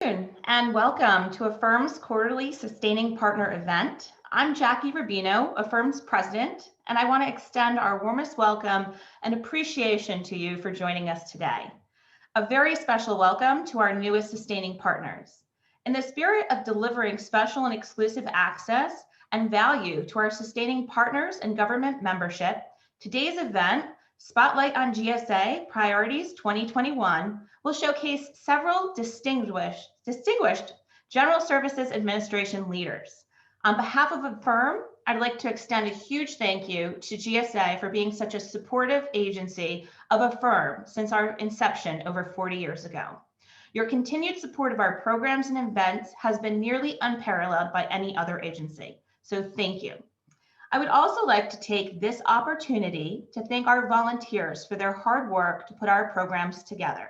afternoon and welcome to Affirm's quarterly Sustaining Partner event. I'm Jackie Rubino, Affirm's president, and I want to extend our warmest welcome and appreciation to you for joining us today. A very special welcome to our newest sustaining partners. In the spirit of delivering special and exclusive access and value to our sustaining partners and government membership, today's event, Spotlight on GSA Priorities 2021, will showcase several distinguished General Services Administration leaders. On behalf of Affirm, I'd like to extend a huge thank you to GSA for being such a supportive agency of Affirm since our inception over 40 years ago. Your continued support of our programs and events has been nearly unparalleled by any other agency, so thank you. I would also like to take this opportunity to thank our volunteers for their hard work to put our programs together.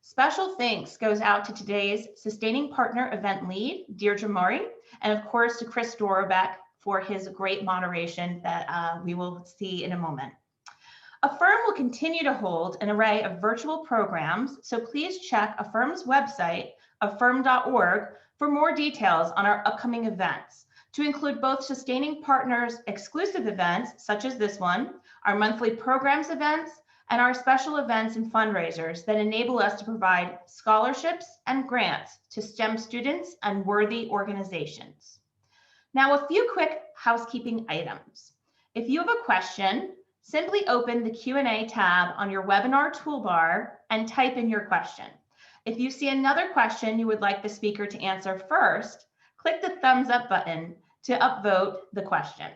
Special thanks goes out to today's Sustaining Partner event lead, Deirdre Murray, and of course to Chris Dorbeck for his great moderation that we will see in a moment. Affirm will continue to hold an array of virtual programs, so please check Affirm's website, affirm.org, for more details on our upcoming events, to include both Sustaining Partners exclusive events, such as this one, our monthly programs events, and our special events and fundraisers that enable us to provide scholarships and grants to STEM students and worthy organizations. Now, a few quick housekeeping items. If you have a question, simply open the Q&A tab on your webinar toolbar and type in your question. If you see another question you would like the speaker to answer first, click the thumbs up button to upvote the question.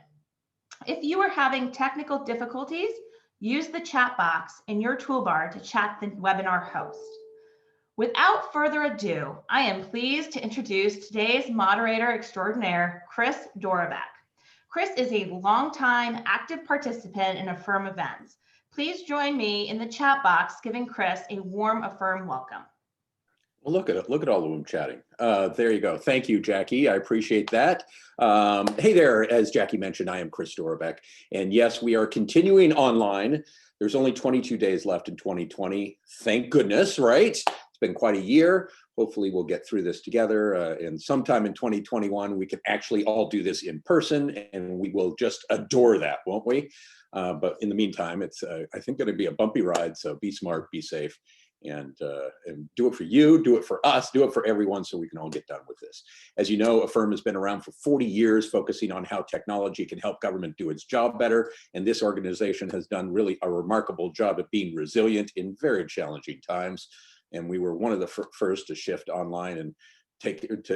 If you are having technical difficulties, use the chat box in your toolbar to chat the webinar host. Without further ado, I am pleased to introduce today's moderator extraordinaire, Chris Dorbeck. Chris is a longtime active participant in Affirm events. Please join me in the chat box giving Chris a warm Affirm welcome. Well, look at all of them chatting. There you go. Thank you, Jackie. I appreciate that. Hey there, as Jackie mentioned, I am Chris Dorbeck. And yes, we are continuing online. There's only 22 days left in 2020. Thank goodness, right? It's been quite a year. Hopefully we'll get through this together. And sometime in 2021, we can actually all do this in person, and we will just adore that, won't we? But in the meantime, it's, I think, going to be a bumpy ride. So be smart, be safe. And do it for you, do it for us, do it for everyone so we can all get done with this. As you know, Affirm has been around for 40 years, focusing on how technology can help government do its job better. And this organization has done really a remarkable job at being resilient in very challenging times. And we were one of the first to shift online and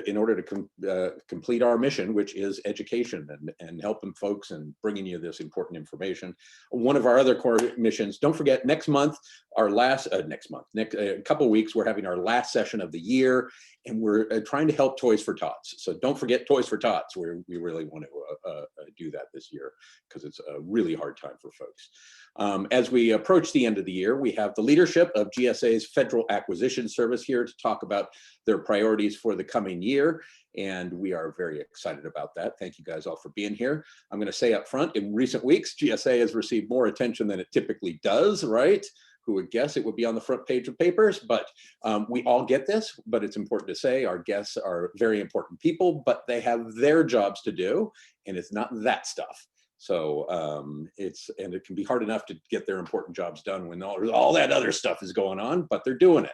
in order to complete our mission, which is education and helping folks and bringing you this important information. One of our other core missions, don't forget, next month, our last, couple of weeks, we're having our last session of the year, and we're trying to help Toys for Tots. So don't forget Toys for Tots. We really want to do that this year because it's a really hard time for folks. As we approach the end of the year, we have the leadership of GSA's Federal Acquisition Service here to talk about their priorities for the coming year, and we are very excited about that. Thank you guys all for being here. I'm going to say up front, in recent weeks, GSA has received more attention than it typically does, right? Who would guess it would be on the front page of papers, but we all get this, but it's important to say our guests are very important people, but they have their jobs to do, and it's not that stuff. So it can be hard enough to get their important jobs done when all that other stuff is going on, but they're doing it.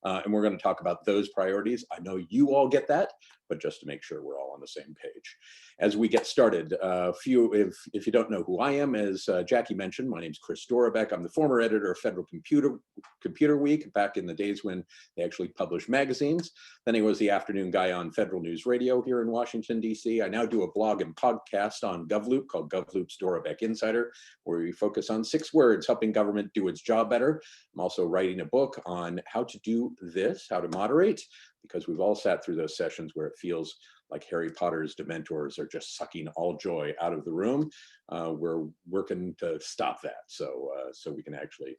And we're going to talk about those priorities. I know you all get that, but just to make sure we're all on the same page. As we get started, if you don't know who I am, as Jackie mentioned, my name is Chris Dorbeck. I'm the former editor of Federal Computer Week, back in the days when they actually published magazines. Then I was the afternoon guy on Federal News Radio here in Washington, D.C. I now do a blog and podcast on GovLoop called GovLoop's Dorbeck Insider, where we focus on 6 words, helping government do its job better. I'm also writing a book on how to do this, how to moderate, because we've all sat through those sessions where it feels like Harry Potter's Dementors are just sucking all joy out of the room. We're working to stop that, so we can actually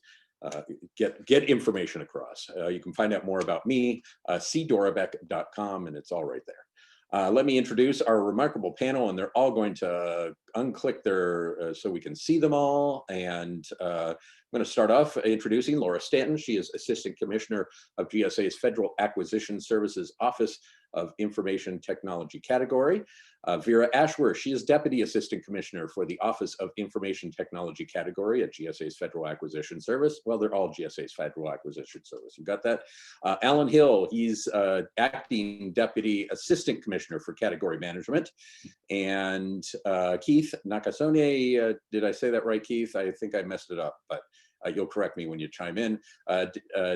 get information across. You can find out more about me, cdorbeck.com, and it's all right there. Let me introduce our remarkable panel, and they're all going to unclick their, so we can see them all. And I'm going to start off introducing Laura Stanton. She is Assistant Commissioner of GSA's Federal Acquisition Services Office of Information Technology category. Vera Ashworth, she is Deputy Assistant Commissioner for the Office of Information Technology category at GSA's Federal Acquisition Service. Well, they're all GSA's Federal Acquisition Service. You got that? Alan Hill, he's Acting Deputy Assistant Commissioner for Category Management. And Keith Nakasone, did I say that right, Keith? I think I messed it up, but you'll correct me when you chime in.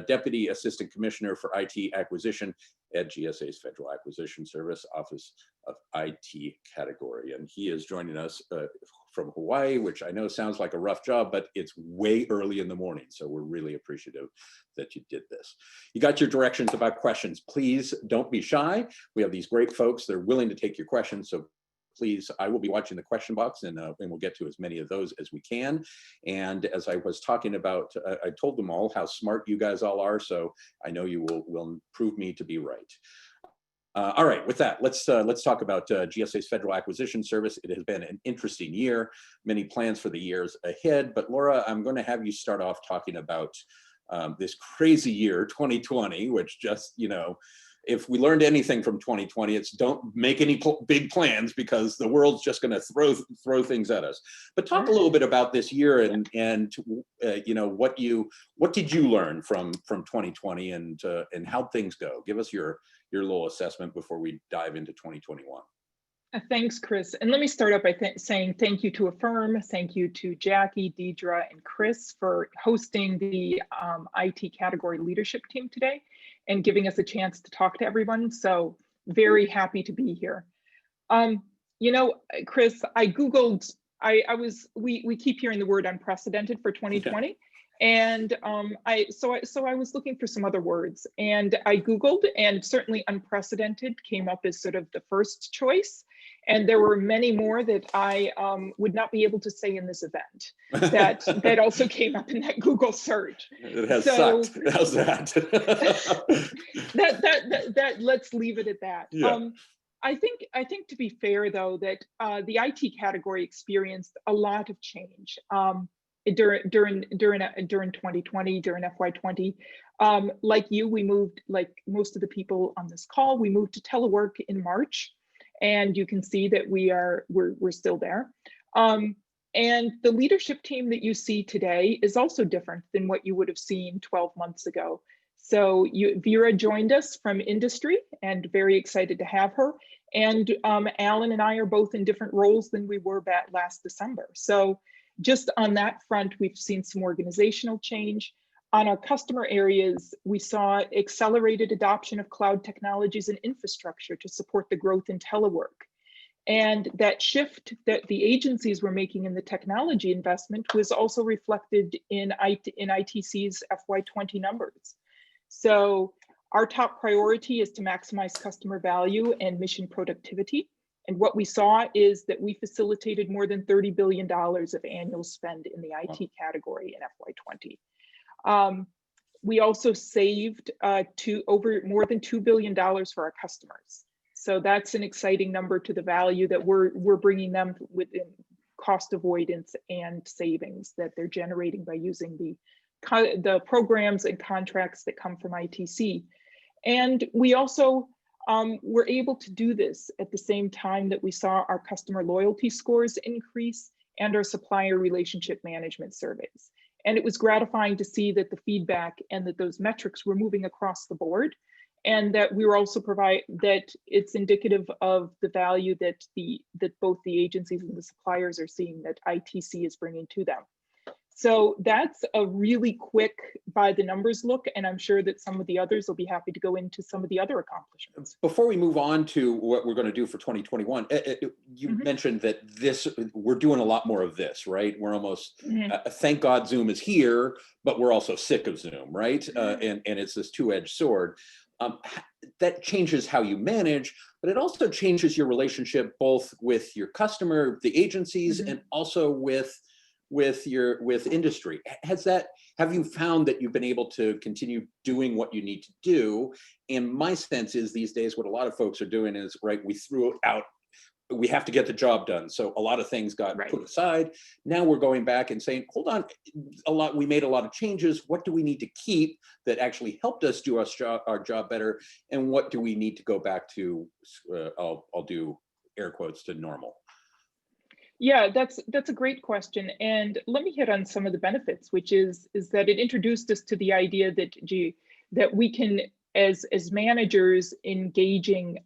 Deputy Assistant Commissioner for IT Acquisition at GSA's Federal Acquisition Service, Office of IT category. And he is joining us from Hawaii, which I know sounds like a rough job, but it's way early in the morning. So we're really appreciative that you did this. You got your directions about questions. Please don't be shy. We have these great folks. They're willing to take your questions. So please, I will be watching the question box, and we'll get to as many of those as we can. And as I was talking about, I told them all how smart you guys all are, so I know you will prove me to be right. All right, with that, let's talk about GSA's Federal Acquisition Service. It has been an interesting year, many plans for the years ahead. But Laura, I'm going to have you start off talking about this crazy year, 2020, which just, you know, if we learned anything from 2020, it's don't make any big plans because the world's just going to throw things at us. But talk a little bit about this year and you know, what did you learn from 2020 and how things go? Give us your little assessment before we dive into 2021. Thanks, Chris. And let me start out by saying thank you to Affirm, thank you to Jackie, Deidre, and Chris for hosting the IT category leadership team today and giving us a chance to talk to everyone. So very happy to be here. You know, Chris, I Googled, we keep hearing the word unprecedented for 2020. Yeah. And so I was looking for some other words, and I Googled, and certainly unprecedented came up as sort of the first choice. And there were many more that I would not be able to say in this event that also came up in that Google search. It has sucked. How's that? that let's leave it at that. Yeah. I think to be fair though, that the IT category experienced a lot of change. During 2020, during FY20, like you, we moved, like most of the people on this call, we moved to telework in March, and you can see that we're still there. And the leadership team that you see today is also different than what you would have seen 12 months ago. So Vera joined us from industry, and very excited to have her. And Alan and I are both in different roles than we were back last December. So just on that front, we've seen some organizational change. On our customer areas, we saw accelerated adoption of cloud technologies and infrastructure to support the growth in telework. And that shift that the agencies were making in the technology investment was also reflected in ITC's FY20 numbers. So our top priority is to maximize customer value and mission productivity. And what we saw is that we facilitated more than $30 billion of annual spend in the IT category in FY20. We also saved more than $2 billion for our customers. So that's an exciting number to the value that we're bringing them within cost avoidance and savings that they're generating by using the programs and contracts that come from ITC. And we also we're able to do this at the same time that we saw our customer loyalty scores increase and our supplier relationship management surveys. And it was gratifying to see that the feedback and that those metrics were moving across the board, and that we were also that it's indicative of the value that both the agencies and the suppliers are seeing that ITC is bringing to them. So that's a really quick by the numbers look, and I'm sure that some of the others will be happy to go into some of the other accomplishments. Before we move on to what we're going to do for 2021, you mentioned that we're doing a lot more of this, right? We're almost, thank God Zoom is here, but we're also sick of Zoom, right? And it's this two-edged sword. That changes how you manage, but it also changes your relationship both with your customer, the agencies, and also with industry. Have you found that you've been able to continue doing what you need to do? And my sense is these days what a lot of folks are doing is, right, we threw out we have to get the job done. So a lot of things got put aside. Now we're going back and saying, hold on, we made a lot of changes. What do we need to keep that actually helped us do our job better? And what do we need to go back to, I'll do air quotes, to normal? Yeah, that's a great question. And let me hit on some of the benefits, which is that it introduced us to the idea that we can, as managers, engaging.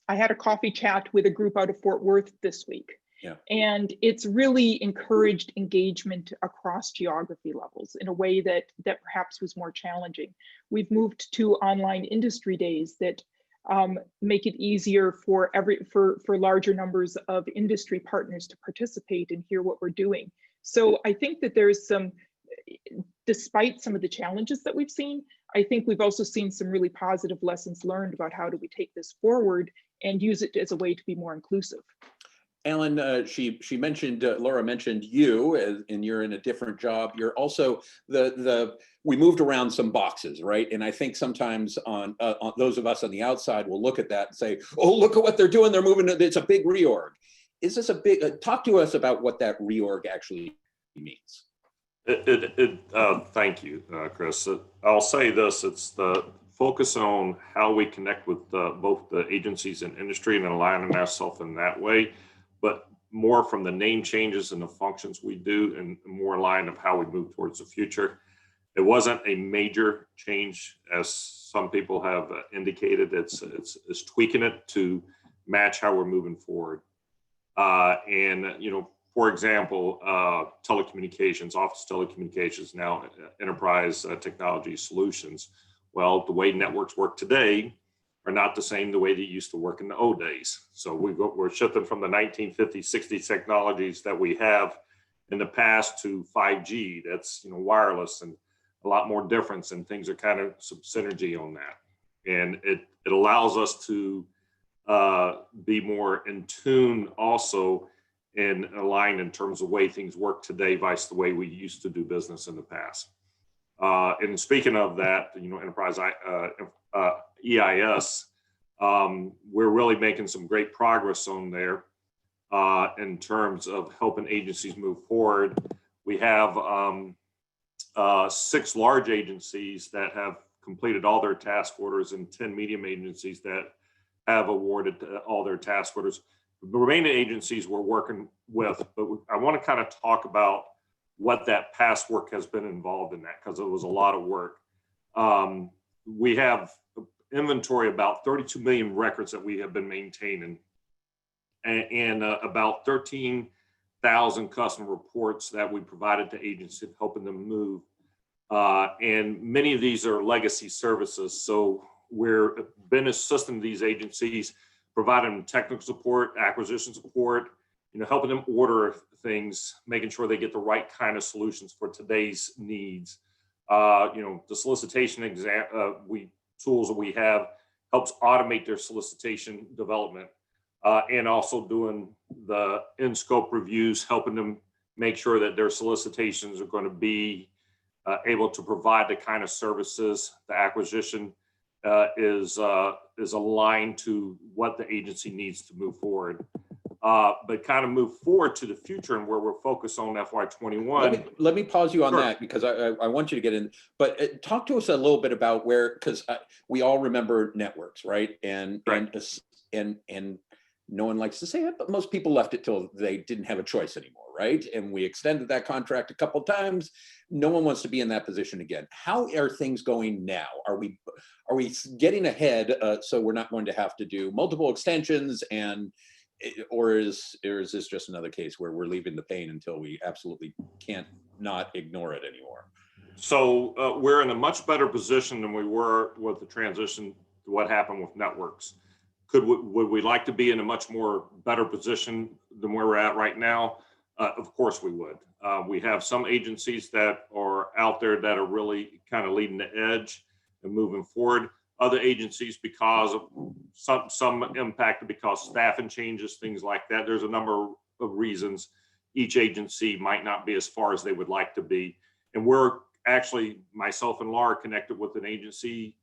I had a coffee chat with a group out of Fort Worth this week. Yeah. And it's really encouraged engagement across geography levels in a way that perhaps was more challenging. We've moved to online industry days that make it easier for larger numbers of industry partners to participate and hear what we're doing. So I think that there's despite some of the challenges that we've seen, I think we've also seen some really positive lessons learned about how do we take this forward and use it as a way to be more inclusive. Alan, she mentioned, Laura mentioned you, and you're in a different job. You're also we moved around some boxes, right? And I think sometimes on those of us on the outside will look at that and say, oh, look at what they're doing. They're moving, it's a big reorg. Is this a big, talk to us about what that reorg actually means. Thank you, Chris. I'll say this, it's the focus on how we connect with both the agencies and industry and aligning ourselves in that way, but more from the name changes and the functions we do and more aligned of how we move towards the future. It wasn't a major change, as some people have indicated. It's tweaking it to match how we're moving forward. And, you know, for example, telecommunications, office telecommunications, now enterprise technology solutions. Well, the way networks work today are not the same the way they used to work in the old days. So we're shifting from the 1950s, 60s technologies that we have in the past to 5G. That's, you know, wireless and a lot more difference, and things are kind of some synergy on that. And it allows us to be more in tune also and aligned in terms of the way things work today versus the way we used to do business in the past. And speaking of that, you know, enterprise EIS, we're really making some great progress on there in terms of helping agencies move forward. We have 6 large agencies that have completed all their task orders and 10 medium agencies that have awarded all their task orders. The remaining agencies we're working with, but I want to kind of talk about what that past work has been involved in that, because it was a lot of work. We have inventory about 32 million records that we have been maintaining, and about 13,000 customer reports that we provided to agencies, helping them move. And many of these are legacy services. So we're been assisting these agencies, providing them technical support, acquisition support, you know, helping them order things, making sure they get the right kind of solutions for today's needs. You know, the solicitation tools that we have helps automate their solicitation development, and also doing the in-scope reviews, helping them make sure that their solicitations are going to be able to provide the kind of services the acquisition is aligned to what the agency needs to move forward. But kind of move forward to the future and where we're focused on FY21. Let me pause you on Sure. that, because I want you to get in, but talk to us a little bit about where, because we all remember networks, right? And no one likes to say it, but most people left it till they didn't have a choice anymore, right? And we extended that contract a couple of times. No one wants to be in that position again. How are things going now? Are we getting ahead so we're not going to have to do multiple extensions, and or is this just another case where we're leaving the pain until we absolutely can't not ignore it anymore? So we're in a much better position than we were with the transition to what happened with networks. Would we like to be in a much more better position than where we're at right now? Of course we would. We have some agencies that are out there that are really kind of leading the edge and moving forward. Other agencies, because of some impacted because staffing changes, things like that. There's a number of reasons each agency might not be as far as they would like to be. And we're actually, myself and Laura, connected with an agency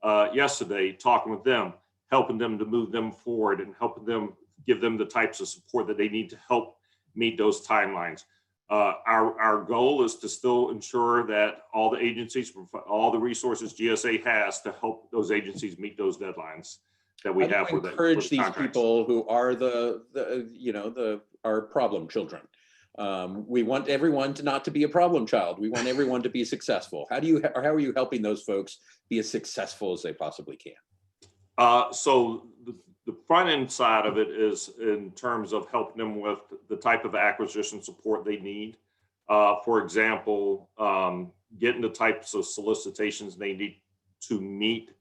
yesterday, talking with them, helping them to move them forward and helping them give them the types of support that they need to help meet those timelines. Our goal is to still ensure that all the agencies, all the resources GSA has to help those agencies meet those deadlines that we have for the encourage these contracts. people who are our problem children. We want everyone to not to be a problem child. We want everyone to be successful. How are you helping those folks be as successful as they possibly can? So the front end side of it is in terms of helping them with the type of acquisition support they need. For example, getting the types of solicitations they need to meet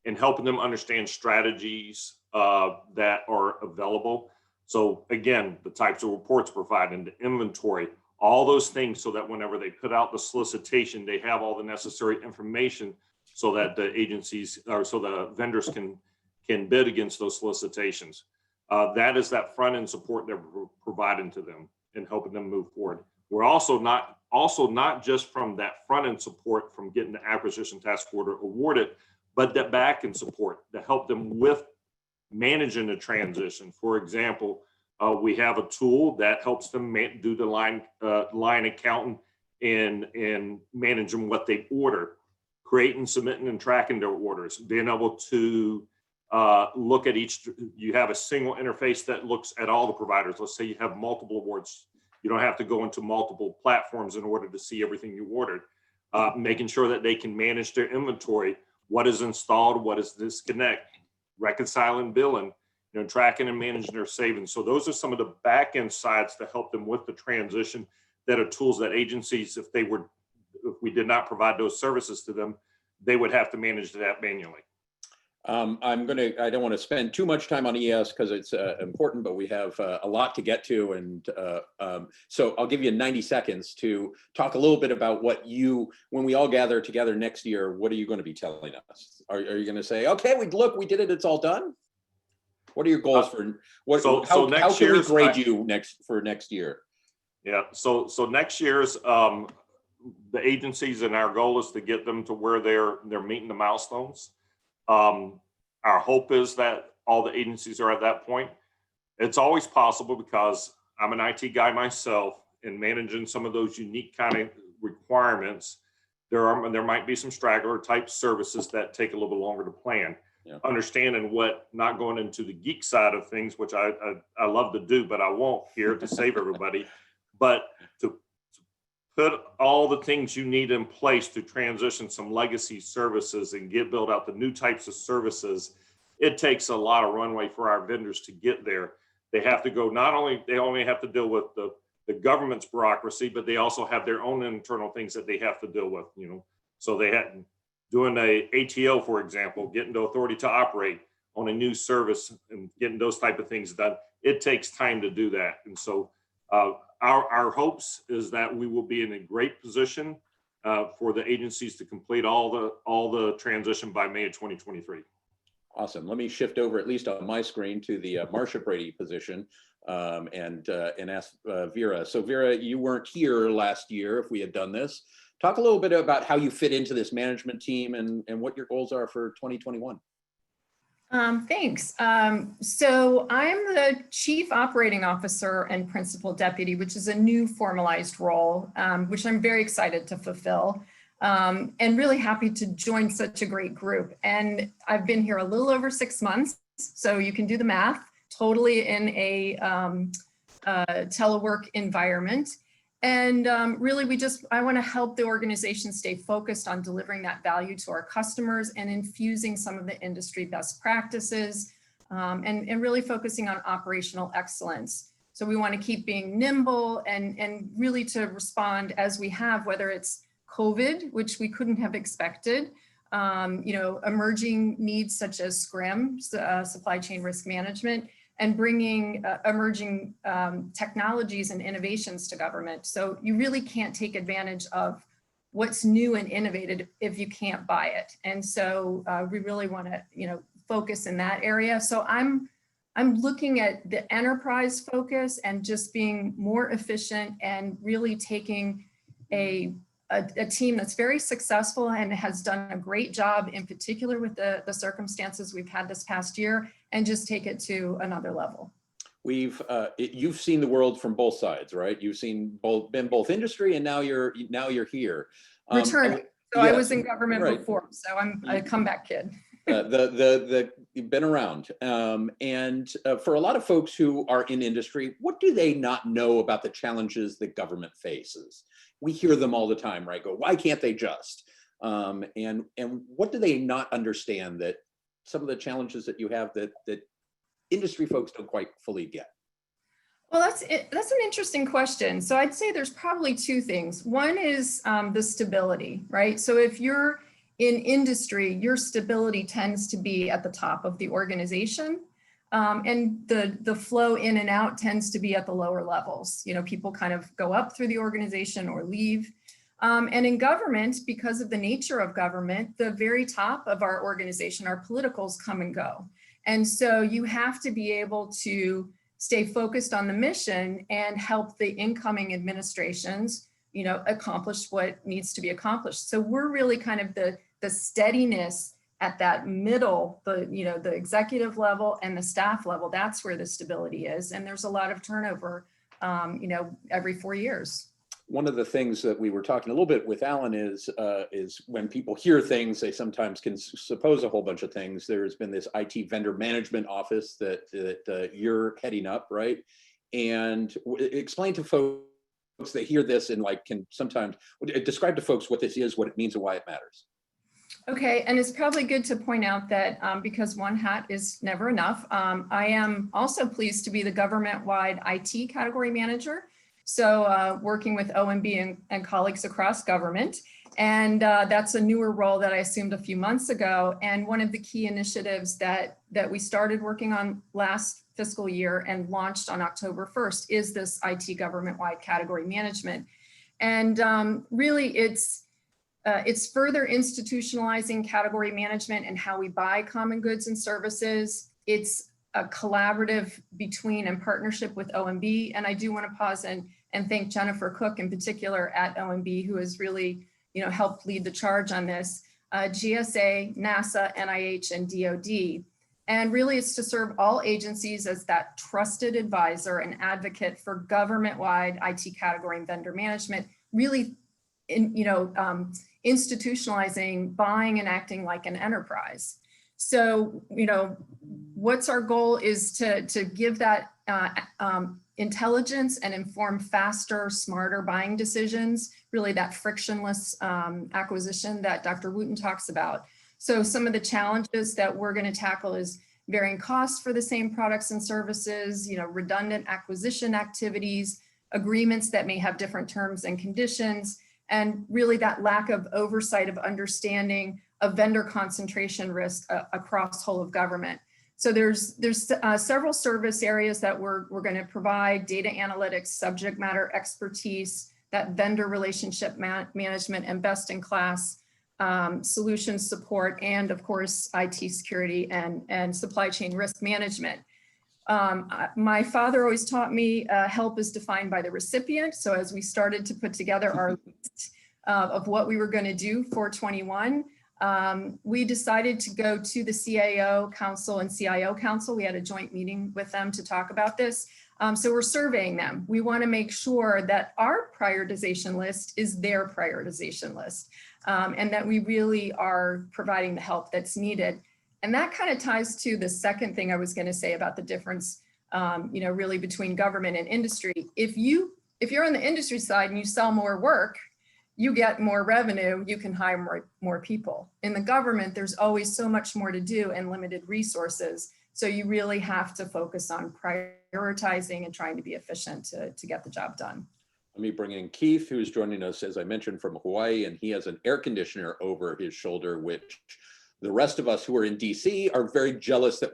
and helping them understand strategies that are available. So again, the types of reports provided, the inventory, all those things, so that whenever they put out the solicitation, they have all the necessary information so that the agencies, or so the vendors can bid against those solicitations. That is that front end support that we're providing to them and helping them move forward. We're also not just from that front end support from getting the acquisition task order awarded, but that back end support to help them with managing the transition. For example, we have a tool that helps them do the line accounting and managing what they order, creating, submitting, and tracking their orders, being able to look at each. You have a single interface that looks at all the providers. Let's say you have multiple awards. You don't have to go into multiple platforms in order to see everything you ordered. Making sure that they can manage their inventory, what is installed, what is disconnect, reconciling billing, tracking and managing their savings. So those are some of the back end sides to help them with the transition, that are tools that agencies, if we did not provide those services to them, they would have to manage that manually. I don't want to spend too much time on ES because it's important, but we have a lot to get to. And so I'll give you 90 seconds to talk a little bit about when we all gather together next year, what are you going to be telling us? Are you going to say, okay, we did it, it's all done? What are your goals how can we grade you for next year? Yeah, so next year's the agencies, and our goal is to get them to where they're meeting the milestones. Our hope is that all the agencies are at that point. It's always possible because I'm an IT guy myself, and managing some of those unique kind of requirements, there might be some straggler type services that take a little bit longer to plan. Yeah. Understanding not going into the geek side of things, which I love to do, but I won't here to save everybody, but to put all the things you need in place to transition some legacy services and build out the new types of services. It takes a lot of runway for our vendors to get there. They have to go, they only have to deal with the government's bureaucracy, but they also have their own internal things that they have to deal with, So they had doing a ATO, for example, getting the authority to operate on a new service and getting those type of things done. It takes time to do that. And so our hopes is that we will be in a great position for the agencies to complete all the transition by May of 2023. Awesome. Let me shift over, at least on my screen, to the Marcia Brady position and ask Vera. So Vera, you weren't here last year if we had done this. Talk a little bit about how you fit into this management team and what your goals are for 2021. Thanks. So I'm the Chief Operating Officer and Principal Deputy, which is a new formalized role, which I'm very excited to fulfill, and really happy to join such a great group. And I've been here a little over 6 months, so you can do the math, totally in a telework environment. And really, I want to help the organization stay focused on delivering that value to our customers and infusing some of the industry best practices and really focusing on operational excellence. So we want to keep being nimble and really to respond as we have, whether it's COVID, which we couldn't have expected, emerging needs such as SCRM, supply chain risk management, and bringing emerging technologies and innovations to government. So you really can't take advantage of what's new and innovative if you can't buy it. And so we really want to, focus in that area. So I'm looking at the enterprise focus and just being more efficient and really taking a team that's very successful and has done a great job, in particular with the circumstances we've had this past year, and just take it to another level. you've seen the world from both sides, right? You've been both industry, and now you're here. Returning. So I was in government right. before, so I'm a comeback kid. You've been around. And for a lot of folks who are in industry, what do they not know about the challenges that government faces? We hear them all the time, right? Go, why can't they just? And what do they not understand that some of the challenges that you have that industry folks don't quite fully get? Well, that's an interesting question. So I'd say there's probably two things. One is the stability, right? So if you're in industry, your stability tends to be at the top of the organization, and the flow in and out tends to be at the lower levels. You know, people kind of go up through the organization or leave. And in government, because of the nature of government, the very top of our organization, our politicals come and go. And so you have to be able to stay focused on the mission and help the incoming administrations, you know, accomplish what needs to be accomplished. So we're really kind of the steadiness at that middle, the executive level and the staff level. That's where the stability is. And there's a lot of turnover, every 4 years. One of the things that we were talking a little bit with Alan is when people hear things, they sometimes can suppose a whole bunch of things. There's been this IT vendor management office that you're heading up, right? And explain to folks that hear this and can sometimes describe to folks what this is, what it means, and why it matters. Okay, and it's probably good to point out that because one hat is never enough, I am also pleased to be the government-wide IT category manager. So working with OMB and colleagues across government. And that's a newer role that I assumed a few months ago. And one of the key initiatives that we started working on last fiscal year and launched on October 1st is this IT government-wide category management. And really it's further institutionalizing category management and how we buy common goods and services. It's a collaborative between and partnership with OMB. And I do want to pause and thank Jennifer Cook in particular at OMB, who has really, helped lead the charge on this, GSA, NASA, NIH, and DOD. And really it's to serve all agencies as that trusted advisor and advocate for government-wide IT category and vendor management, really, institutionalizing buying and acting like an enterprise. So, what's our goal is to give that intelligence and inform faster, smarter buying decisions, really that frictionless acquisition that Dr. Wooten talks about. So some of the challenges that we're going to tackle is varying costs for the same products and services, redundant acquisition activities, agreements that may have different terms and conditions, and really that lack of oversight of understanding of vendor concentration risk across whole of government. So there's several service areas that we're going to provide: data analytics, subject matter expertise, that vendor relationship management, and best in class solution support, and of course IT security and supply chain risk management. My father always taught me help is defined by the recipient. So as we started to put together our list of what we were going to do for 21, we decided to go to the CAO Council and CIO Council. We had a joint meeting with them to talk about this. So we're surveying them. We want to make sure that our prioritization list is their prioritization list, and that we really are providing the help that's needed. And that kind of ties to the second thing I was going to say about the difference, really between government and industry. If you're on the industry side and you sell more work, you get more revenue, you can hire more people. In the government, there's always so much more to do and limited resources. So you really have to focus on prioritizing and trying to be efficient to get the job done. Let me bring in Keith, who's joining us, as I mentioned, from Hawaii, and he has an air conditioner over his shoulder, which the rest of us who are in DC are very jealous that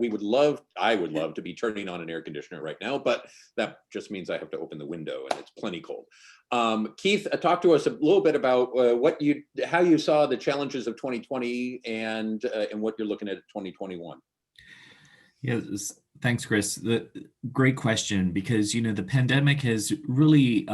I would love to be turning on an air conditioner right now, but that just means I have to open the window and it's plenty cold. Keith, talk to us a little bit about how you saw the challenges of 2020 and what you're looking at 2021. Yeah, Thanks, Chris. Great question, because the pandemic has really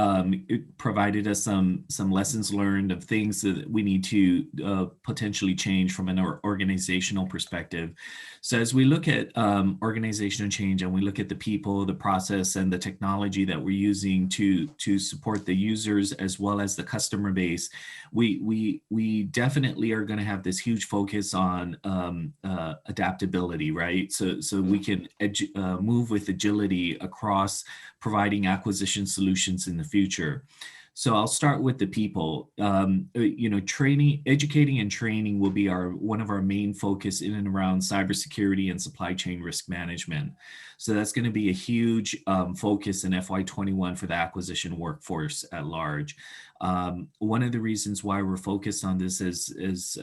provided us some lessons learned of things that we need to potentially change from an organizational perspective. So as we look at organizational change and we look at the people, the process, and the technology that we're using to support the users as well as the customer base, we definitely are going to have this huge focus on adaptability, right? So we can move with agility across providing acquisition solutions in the future. So I'll start with the people. Training, educating and training will be one of our main focus in and around cybersecurity and supply chain risk management. So that's going to be a huge focus in FY21 for the acquisition workforce at large. One of the reasons why we're focused on this is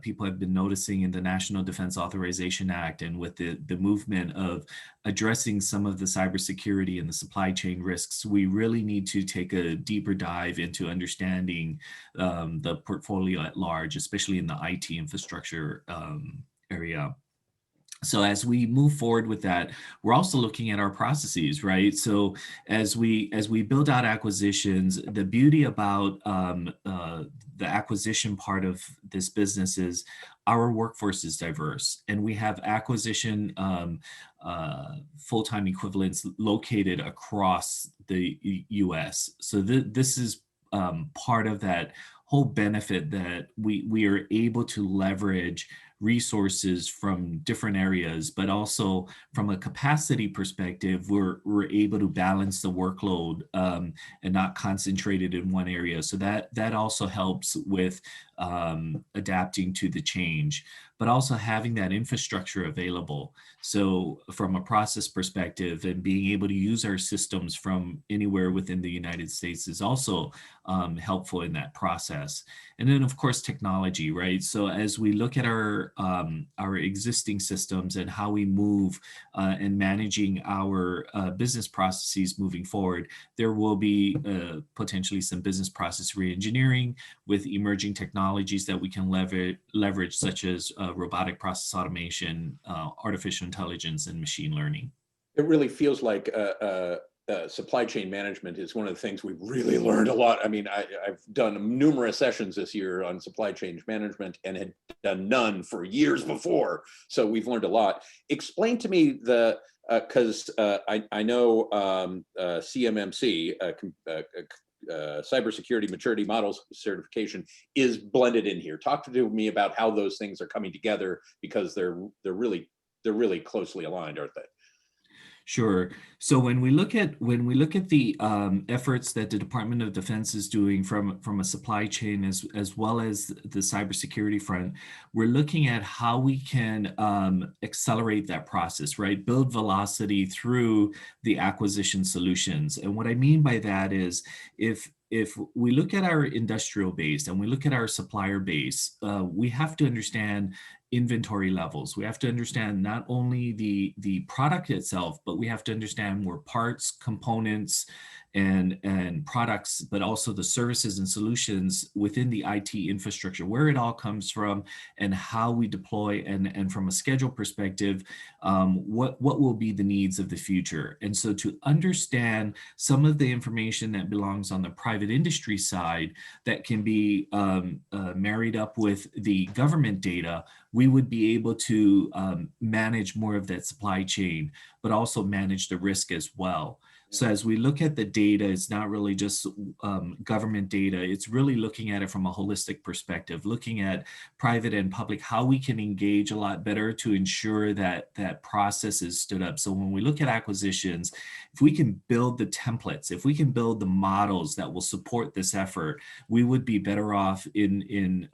people have been noticing in the National Defense Authorization Act and with the movement of addressing some of the cybersecurity and the supply chain risks, we really need to take a deeper dive into understanding the portfolio at large, especially in the IT infrastructure area. So as we move forward with that, we're also looking at our processes, right? So as we build out acquisitions, the beauty about the acquisition part of this business is our workforce is diverse, and we have acquisition full-time equivalents located across the US. So this is part of that whole benefit that we are able to leverage resources from different areas, but also from a capacity perspective, we're able to balance the workload and not concentrate it in one area. So that also helps with adapting to the change, but also having that infrastructure available. So from a process perspective and being able to use our systems from anywhere within the United States is also helpful in that process. And then of course, technology, right? So as we look at our existing systems and how we move and managing our business processes moving forward, there will be potentially some business process reengineering with emerging technologies that we can leverage such as robotic process automation, artificial intelligence, and machine learning. It really feels like supply chain management is one of the things we've really learned a lot. I mean, I've done numerous sessions this year on supply chain management and had done none for years before. So we've learned a lot. Explain to me because I know CMMC, Cybersecurity Maturity Models Certification, is blended in here. Talk to me about how those things are coming together, because they're really closely aligned, aren't they? Sure. So when we look at the efforts that the Department of Defense is doing from a supply chain as well as the cybersecurity front, we're looking at how we can accelerate that process, right? Build velocity through the acquisition solutions. And what I mean by that is if we look at our industrial base and we look at our supplier base, we have to understand inventory levels. We have to understand not only the product itself, but we have to understand where parts, components, and products, but also the services and solutions within the IT infrastructure, where it all comes from and how we deploy, and from a schedule perspective, what will be the needs of the future. And so to understand some of the information that belongs on the private industry side that can be married up with the government data, we would be able to manage more of that supply chain, but also manage the risk as well. So as we look at the data, it's not really just government data, it's really looking at it from a holistic perspective, looking at private and public, how we can engage a lot better to ensure that that process is stood up. So when we look at acquisitions, if we can build the templates, if we can build the models that will support this effort, we would be better off in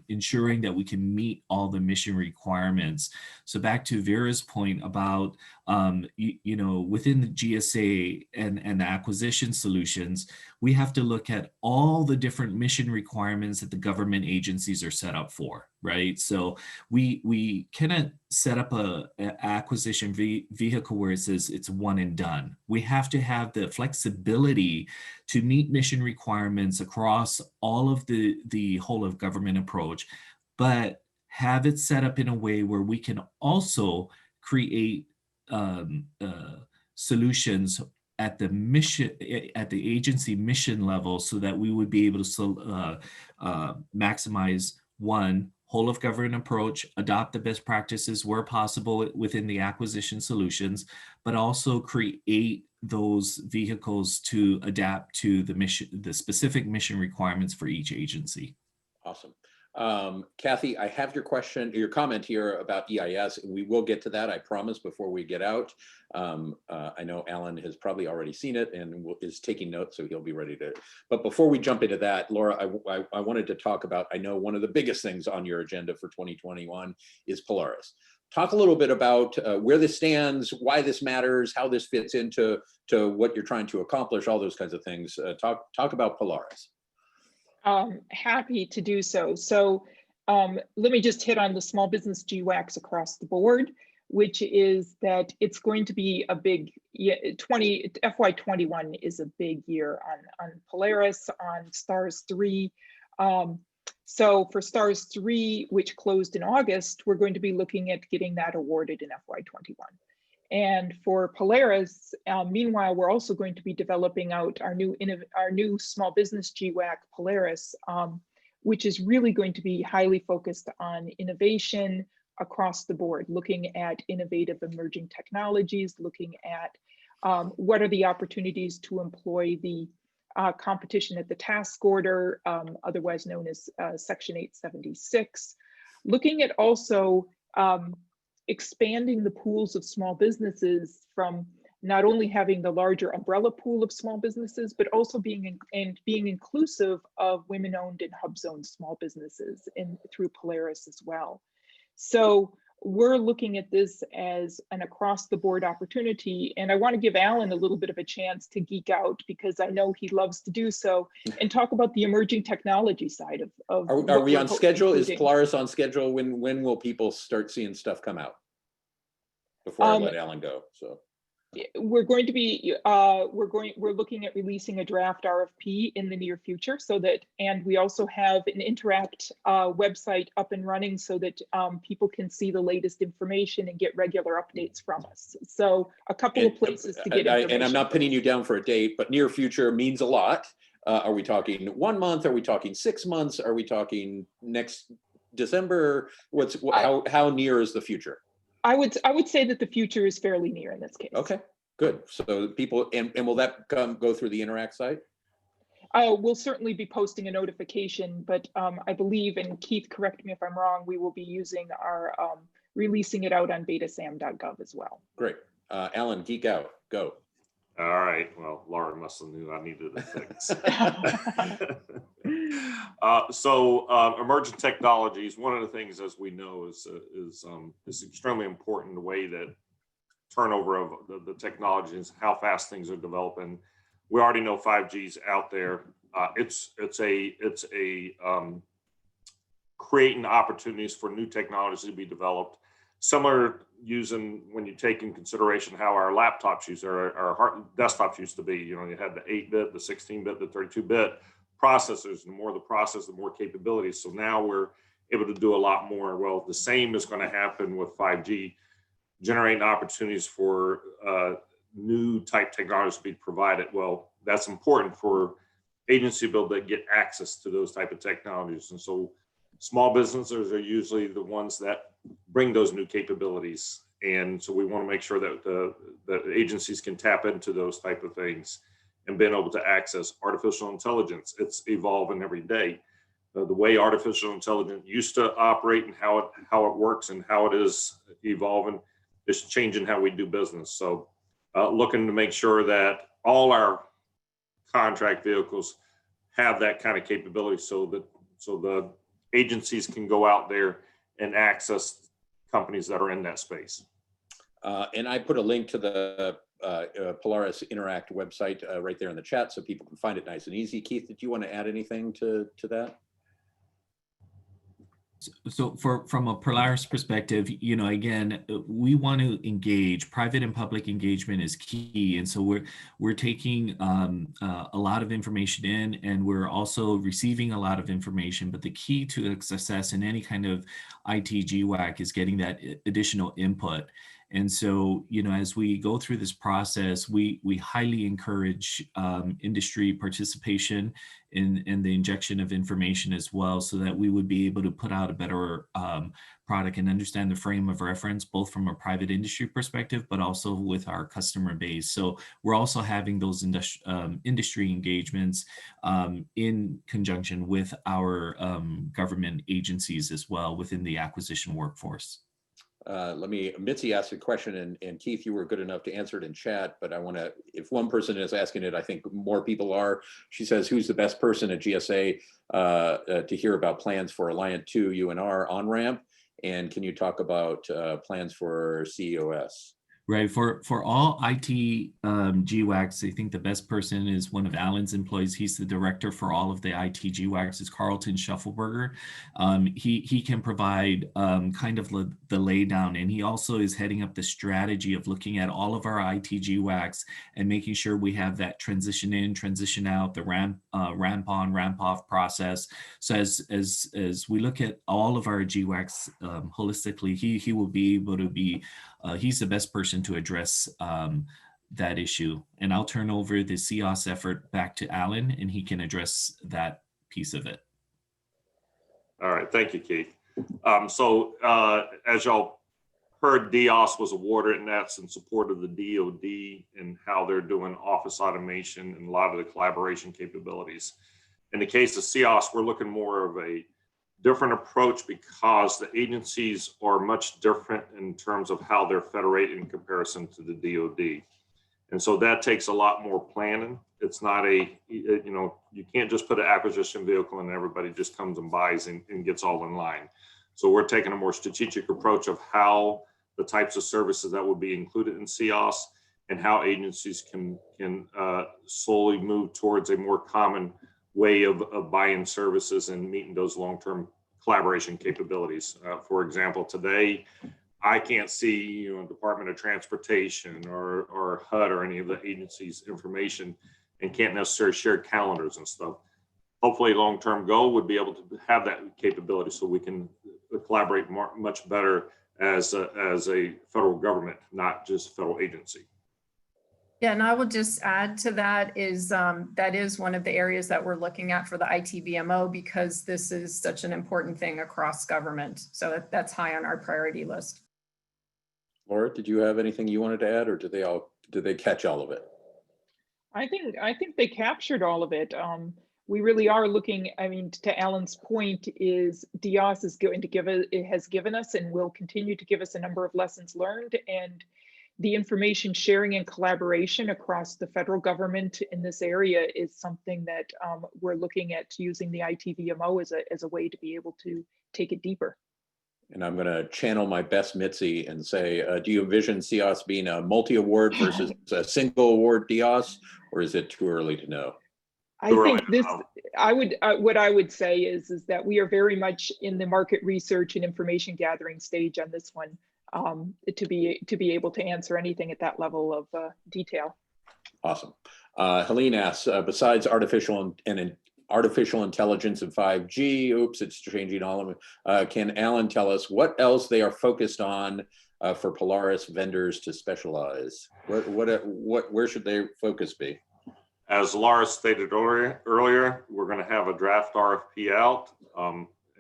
ensuring that we can meet all the mission requirements. So back to Vera's point about within the GSA and the acquisition solutions, we have to look at all the different mission requirements that the government agencies are set up for, right? So we cannot set up a acquisition vehicle where it says it's one and done. We have to have the flexibility to meet mission requirements across all of the whole of government approach, but have it set up in a way where we can also create solutions at the mission, at the agency mission level, so that we would be able to maximize one, whole of government approach, adopt the best practices where possible within the acquisition solutions, but also create those vehicles to adapt to the mission, the specific mission requirements for each agency. Awesome. Kathy, I have your question, your comment here about EIS, and we will get to that, I promise, before we get out. I know Alan has probably already seen it and is taking notes, so he'll be ready to. But before we jump into that, Laura, I wanted to talk about, I know one of the biggest things on your agenda for 2021 is Polaris. Talk a little bit about where this stands, why this matters, how this fits into what you're trying to accomplish, all those kinds of things. Talk about Polaris. Happy to do so. So let me just hit on the small business GWACs across the board, which is that it's going to be a big FY21 is a big year on Polaris, on STARS 3. So for STARS 3, which closed in August, we're going to be looking at getting that awarded in FY21. And for Polaris, meanwhile, we're also going to be developing out our new small business GWAC Polaris, which is really going to be highly focused on innovation across the board, looking at innovative emerging technologies, looking at what are the opportunities to employ the competition at the task order, otherwise known as Section 876, looking at also expanding the pools of small businesses from not only having the larger umbrella pool of small businesses, but also being inclusive of women-owned and hub-zone small businesses through Polaris as well. So we're looking at this as an across-the-board opportunity, and I want to give Alan a little bit of a chance to geek out, because I know he loves to do so, and talk about the emerging technology side of Are we on schedule? Is Polaris on schedule? When will people start seeing stuff come out? Before I let Alan go. So we're going to be we're looking at releasing a draft RFP in the near future, so that, and we also have an Interact website up and running, so that people can see the latest information and get regular updates from us. So a couple of places to get information. And I'm not pinning you down for a date, but near future means a lot. Are we talking 1 month? Are we talking 6 months? Are we talking next December? How near is the future? I would say that the future is fairly near in this case. Okay, good. So people, and will that go through the Interact site? We'll certainly be posting a notification, but I believe, and Keith, correct me if I'm wrong, we will be using our releasing it out on betasam.gov as well. Great. Alan, geek out, go. All right. Well, Laura must have knew I needed a fix. Emerging technologies. One of the things, as we know, is extremely important. The way that turnover of the technologies, how fast things are developing. We already know 5G is out there. It's creating opportunities for new technologies to be developed. Similar, using when you take in consideration how our laptops used, or our desktops used to be. You know, you had the 8-bit, the 16-bit, the 32-bit processors. The more the process, the more capabilities. So now we're able to do a lot more. Well, the same is going to happen with 5G, generating opportunities for new type technologies to be provided. Well, that's important for agency to be able to get access to those type of technologies. And so small businesses are usually the ones that bring those new capabilities. And so we want to make sure that the agencies can tap into those type of things and being able to access artificial intelligence. It's evolving every day. The way artificial intelligence used to operate and how it works and how it is evolving is changing how we do business. So looking to make sure that all our contract vehicles have that kind of capability, so the agencies can go out there and access companies that are in that space. And I put a link to the Polaris Interact website right there in the chat, so people can find it nice and easy. Keith, did you want to add anything to that? So from a Polaris perspective, you know, again, we want to engage. Private and public engagement is key, and so we're taking a lot of information in, and we're also receiving a lot of information. But the key to success in any kind of IT GWAC is getting that additional input. And so, as we go through this process, we highly encourage industry participation in the injection of information as well, so that we would be able to put out a better product and understand the frame of reference, both from a private industry perspective, but also with our customer base. So we're also having those industry engagements in conjunction with our government agencies as well within the acquisition workforce. Mitzi asked a question, and Keith, you were good enough to answer it in chat, but I want to, if one person is asking it, I think more people are. She says, who's the best person at GSA to hear about plans for Alliant 2 UNR on-ramp? And can you talk about plans for CEOS? Right, for all IT GWACs, I think the best person is one of Alan's employees. He's the director for all of the IT GWACs, is Carlton Shuffleberger. He can provide kind of the laydown, and he also is heading up the strategy of looking at all of our IT GWACs and making sure we have that transition in, transition out, the ramp on, ramp off process. So as we look at all of our GWACs holistically, he will be able to be, he's the best person to address that issue. And I'll turn over the CEOS effort back to Alan, and he can address that piece of it. All right, thank you, Keith. As y'all heard, DEOS was awarded, and that's in support of the DoD and how they're doing office automation and a lot of the collaboration capabilities. In the case of CEOS, we're looking more of a different approach because the agencies are much different in terms of how they're federated in comparison to the DoD. And so that takes a lot more planning. It's not you can't just put an acquisition vehicle and everybody just comes and buys and gets all in line. So we're taking a more strategic approach of how the types of services that will be included in CEOS and how agencies can slowly move towards a more common way of buying services and meeting those long-term collaboration capabilities. For example, today, I can't see Department of Transportation or HUD or any of the agencies' information and can't necessarily share calendars and stuff. Hopefully, long-term goal would be able to have that capability so we can collaborate much better as a federal government, not just federal agency. Yeah, and I will just add to that is that is one of the areas that we're looking at for the ITVMO, because this is such an important thing across government. So that's high on our priority list. Laura, did you have anything you wanted to add, or did they catch all of it? I think they captured all of it. We really are looking, to Alan's point, is DEOS is going to has given us and will continue to give us a number of lessons learned, and the information sharing and collaboration across the federal government in this area is something that we're looking at using the ITVMO as a way to be able to take it deeper. And I'm going to channel my best Mitzi and say, do you envision CEOS being a multi-award versus a single award DEOS, or is it too early to know? I think this, what I would say is that we are very much in the market research and information gathering stage on this one. To be able to answer anything at that level of detail. Awesome. Helene asks, besides artificial intelligence and 5G, oops, it's changing all of it. Can Alan tell us what else they are focused on for Polaris vendors to specialize? Where should their focus be? As Laura stated earlier, we're going to have a draft RFP out.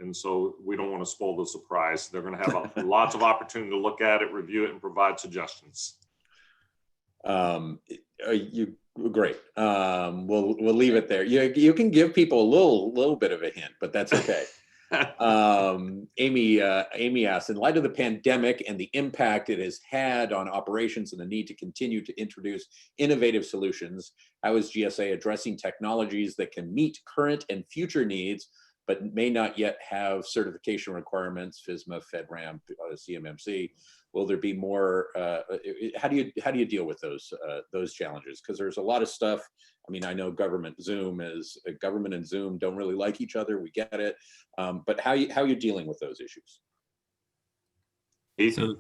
And so we don't want to spoil the surprise. They're going to have lots of opportunity to look at it, review it, and provide suggestions. Great. We'll leave it there. You can give people a little bit of a hint, but that's okay. Amy asked, in light of the pandemic and the impact it has had on operations and the need to continue to introduce innovative solutions, how is GSA addressing technologies that can meet current and future needs, but may not yet have certification requirements, FSMA, FedRAMP, CMMC? Will there be more? How do you deal with those challenges? Because there's a lot of stuff. I know government and Zoom don't really like each other. We get it, but how are you dealing with those issues? So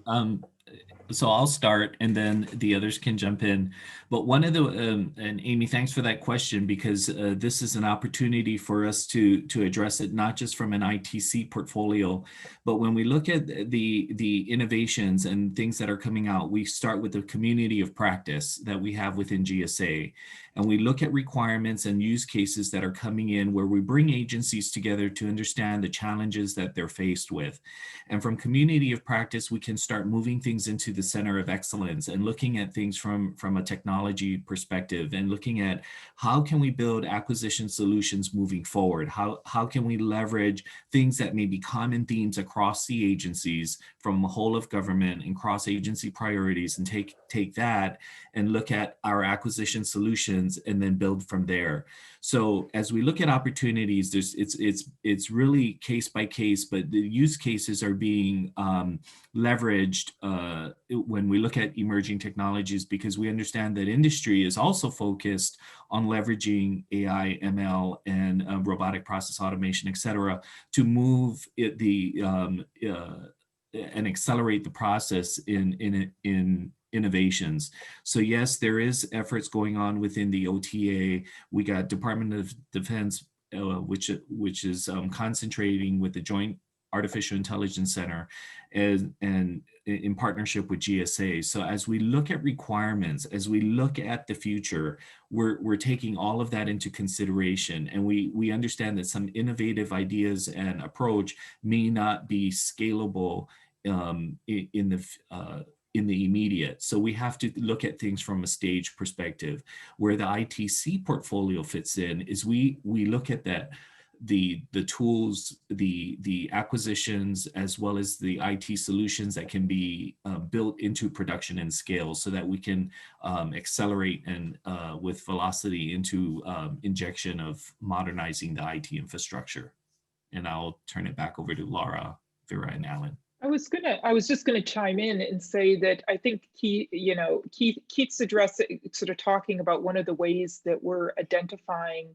so I'll start and then the others can jump in. But one of the, and Amy, thanks for that question, because this is an opportunity for us to address it, not just from an ITC portfolio, but when we look at the innovations and things that are coming out, we start with the community of practice that we have within GSA. And we look at requirements and use cases that are coming in where we bring agencies together to understand the challenges that they're faced with. And from community of practice, we can start moving things into the center of excellence and looking at things from a technology perspective and looking at how can we build acquisition solutions moving forward? How can we leverage things that may be common themes across the agencies from the whole of government and cross-agency priorities, and take that and look at our acquisition solutions and then build from there. So as we look at opportunities, it's really case by case, but the use cases are being leveraged when we look at emerging technologies, because we understand that industry is also focused on leveraging AI, ML, and robotic process automation, et cetera, to move and accelerate the process in innovations. So yes, there is efforts going on within the OTA. We got Department of Defense, which is concentrating with the Joint Artificial Intelligence Center and in partnership with GSA. So as we look at requirements, as we look at the future, we're taking all of that into consideration, and we understand that some innovative ideas and approach may not be scalable in the immediate. So we have to look at things from a stage perspective. Where the ITC portfolio fits in is we look at that, the tools, the acquisitions, as well as the IT solutions that can be built into production and scale, so that we can accelerate and with velocity into injection of modernizing the IT infrastructure. And I'll turn it back over to Laura, Vera, and Alan. I was just gonna chime in and say that I think Keith's addressing, sort of talking about one of the ways that we're identifying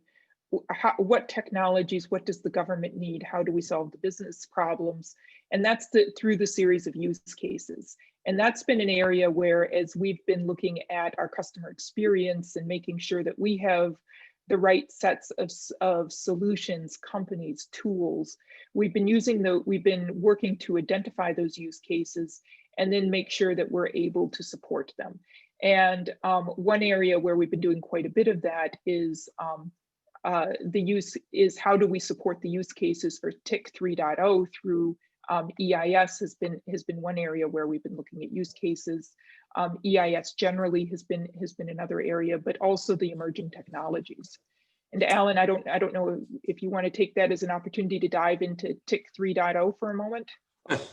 what technologies, what does the government need, how do we solve the business problems, and that's through the series of use cases. And that's been an area where, as we've been looking at our customer experience and making sure that we have the right sets of solutions, companies, tools, we've been working to identify those use cases and then make sure that we're able to support them. And one area where we've been doing quite a bit of that is how do we support the use cases for TIC 3.0 through EIS has been one area where we've been looking at use cases. EIS generally has been another area, but also the emerging technologies. And Alan, I don't know if you want to take that as an opportunity to dive into TIC 3.0 for a moment.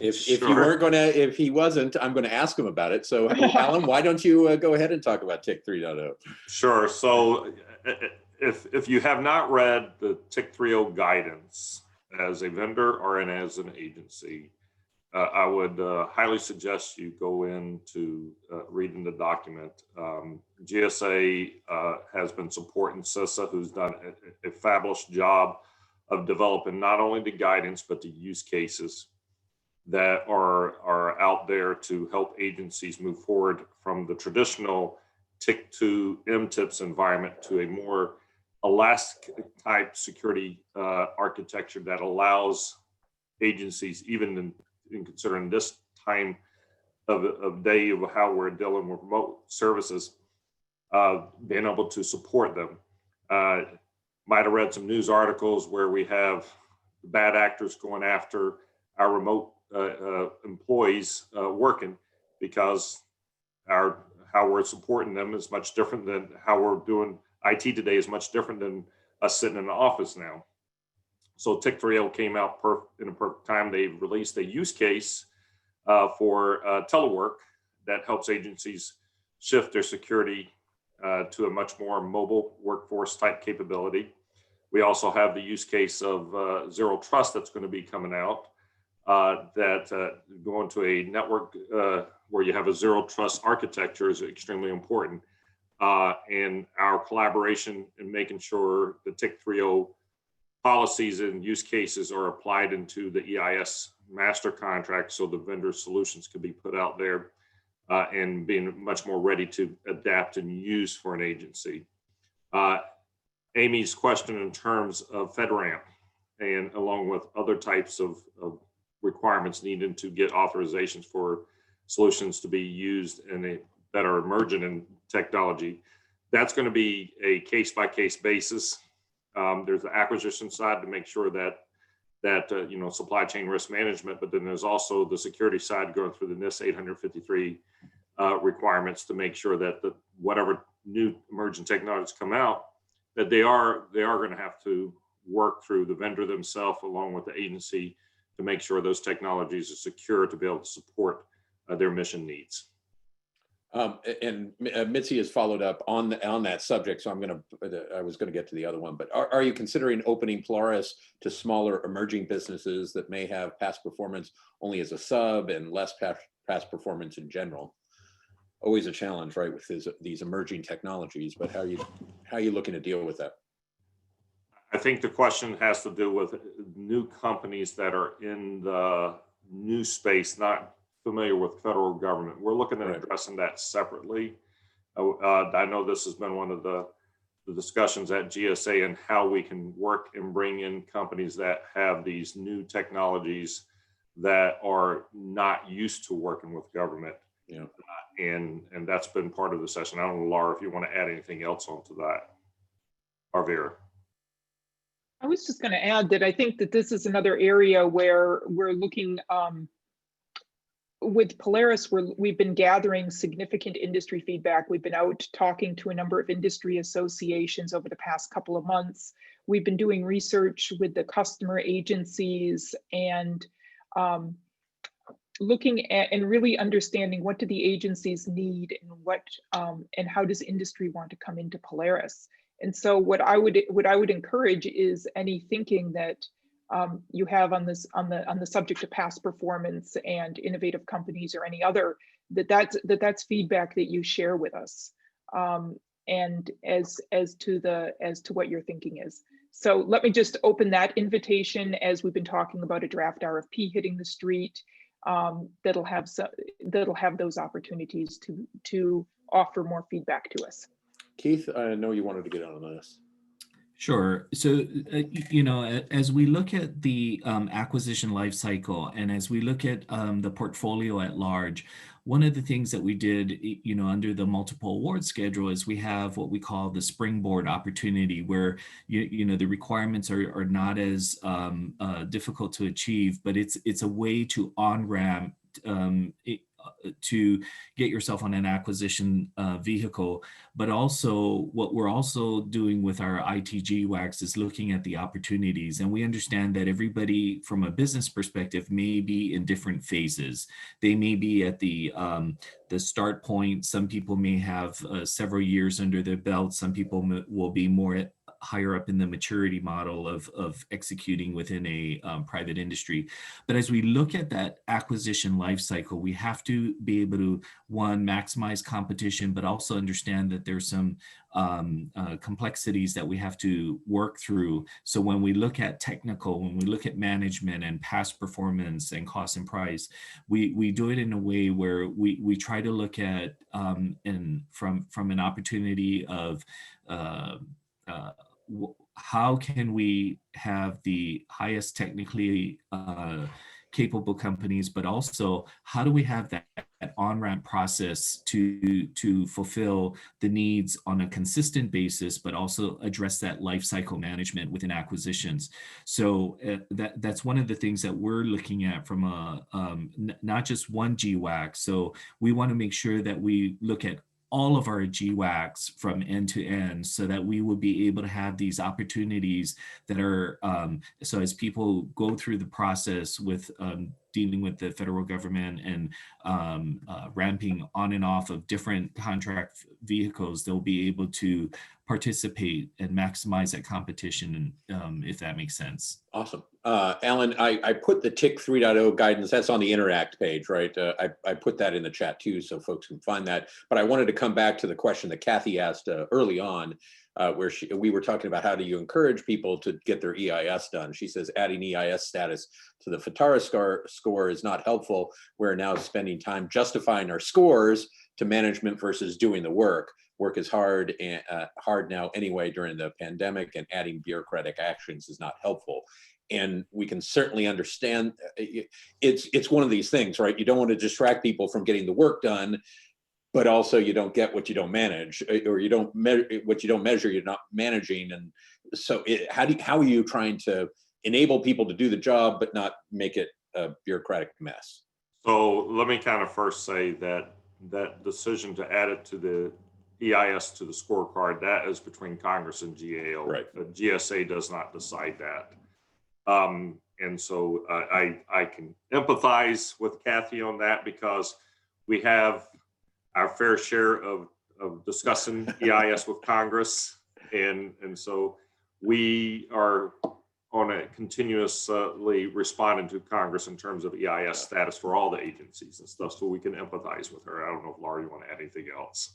If he wasn't, I'm going to ask him about it. So Alan, why don't you go ahead and talk about TIC 3.0? Sure. So if you have not read the TIC 3.0 guidance as a vendor or as an agency, I would highly suggest you go into reading the document. GSA has been supporting CISA, who's done a fabulous job of developing not only the guidance, but the use cases that are out there to help agencies move forward from the traditional TIC2 MTIPS environment to a more elastic type security architecture that allows agencies, even in considering this time of day of how we're dealing with remote services, being able to support them. Might have read some news articles where we have bad actors going after our remote employees working, because how we're supporting them is much different than how we're doing IT today, is much different than us sitting in the office now. So TIC 3.0 came out in a perfect time. They released a use case for telework that helps agencies shift their security to a much more mobile workforce type capability. We also have the use case of zero trust that's going to be coming out, that going to a network where you have a zero trust architecture is extremely important. And our collaboration in making sure the TIC 3.0 policies and use cases are applied into the EIS master contract so the vendor solutions can be put out there and being much more ready to adapt and use for an agency. Amy's question in terms of FedRAMP and along with other types of requirements needed to get authorizations for solutions to be used that are emergent in technology, that's going to be a case-by-case basis. There's the acquisition side to make sure that supply chain risk management, but then there's also the security side going through the NIST 853 requirements to make sure that whatever new emerging technologies come out, that they are going to have to work through the vendor themselves along with the agency to make sure those technologies are secure to be able to support their mission needs. And Mitzi has followed up on that subject, so I was going to get to the other one, but are you considering opening Polaris to smaller emerging businesses that may have past performance only as a sub and less past performance in general? Always a challenge, right, with these emerging technologies, but how are you looking to deal with that? I think the question has to do with new companies that are in the new space, not familiar with federal government. We're looking at addressing that separately. I know this has been one of the discussions at GSA and how we can work and bring in companies that have these new technologies that are not used to working with government. Yeah. And that's been part of the session. I don't know, Laura, if you want to add anything else onto that, or Vera. I was just going to add that I think that this is another area where we're looking with Polaris, we've been gathering significant industry feedback. We've been out talking to a number of industry associations over the past couple of months. We've been doing research with the customer agencies and looking at and really understanding what do the agencies need and how does industry want to come into Polaris. And so what I would encourage is any thinking that you have on the subject of past performance and innovative companies or any other, that's feedback that you share with us, and as to what your thinking is. So let me just open that invitation as we've been talking about a draft RFP hitting the street. That'll have those opportunities to offer more feedback to us. Keith, I know you wanted to get on this. Sure. So, as we look at the acquisition lifecycle and as we look at the portfolio at large, one of the things that we did, under the multiple award schedule is we have what we call the springboard opportunity where, the requirements are not as difficult to achieve, but it's a way to on-ramp to get yourself on an acquisition vehicle. But also what we're also doing with our ITG WACs is looking at the opportunities. And we understand that everybody from a business perspective may be in different phases. They may be at the start point. Some people may have several years under their belt. Some people will be more higher up in the maturity model of executing within a private industry. But as we look at that acquisition life cycle, we have to be able to, one, maximize competition, but also understand that there's some complexities that we have to work through. So when we look at technical, when we look at management and past performance and cost and price, we do it in a way where we try to look at and from an opportunity of how can we have the highest technically capable companies, but also how do we have that on-ramp process to fulfill the needs on a consistent basis, but also address that life cycle management within acquisitions. So that's one of the things that we're looking at from not just one GWAC. So we want to make sure that we look at all of our GWACs from end to end so that we will be able to have these opportunities that are, so as people go through the process with dealing with the federal government and ramping on and off of different contract vehicles, they'll be able to participate and maximize that competition, if that makes sense. Awesome. Alan, I put the TIC 3.0 guidance, that's on the Interact page, right? I put that in the chat too, so folks can find that. But I wanted to come back to the question that Kathy asked early on, where we were talking about how do you encourage people to get their EIS done. She says adding EIS status to the FITARA score is not helpful. We're now spending spending time justifying our scores to management versus doing the work. Work is hard and hard now anyway during the pandemic, and adding bureaucratic actions is not helpful. And we can certainly understand it's one of these things, right? You don't want to distract people from getting the work done, but also you don't get what you don't manage, or you don't what you don't measure, you're not managing. And so how are you trying to enable people to do the job, but not make it a bureaucratic mess? So let me kind of first say that decision to add it to the EIS to the scorecard, that is between Congress and GAO. Right. The GSA does not decide that. And so I can empathize with Kathy on that, because we have our fair share of discussing EIS with Congress. And so we are on a continuously responding to Congress in terms of EIS status for all the agencies and stuff, so we can empathize with her. I don't know if Laura, you want to add anything else?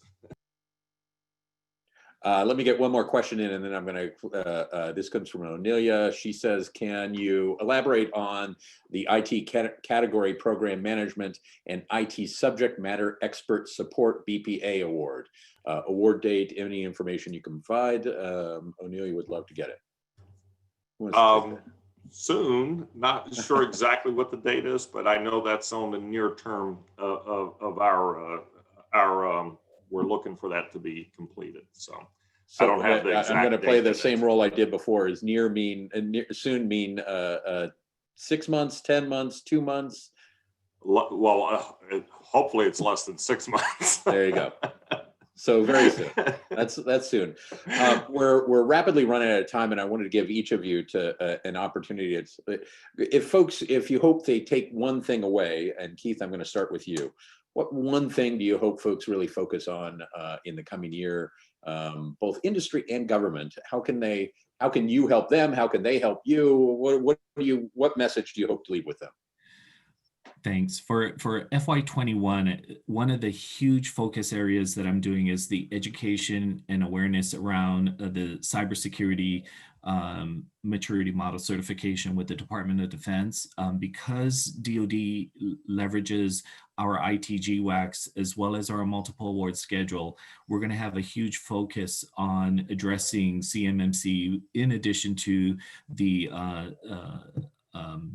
Let me get one more question in, and then I'm going to, this comes from Onelia. She says, can you elaborate on the IT category program management and IT subject matter expert support BPA award? Award date, any information you can provide? Onelia would love to get it. Soon, not sure exactly what the date is, but I know that's on the near term of our we're looking for that to be completed. So I don't have the exact I'm going to play the date. same role I did before. Is near mean and soon mean 6 months, 10 months, 2 months? Well, hopefully it's less than 6 months. There you go. So very soon. That's soon. We're rapidly running out of time, and I wanted to give each of you an opportunity. If you hope they take one thing away, and Keith, I'm going to start with you. What one thing do you hope folks really focus on in the coming year, both industry and government? How can you help them? How can they help you? What message do you hope to leave with them? Thanks. For FY21, one of the huge focus areas that I'm doing is the education and awareness around the cybersecurity maturity model certification with the Department of Defense. Because DoD leverages our ITGWACs as well as our multiple award schedule, we're going to have a huge focus on addressing CMMC in addition to the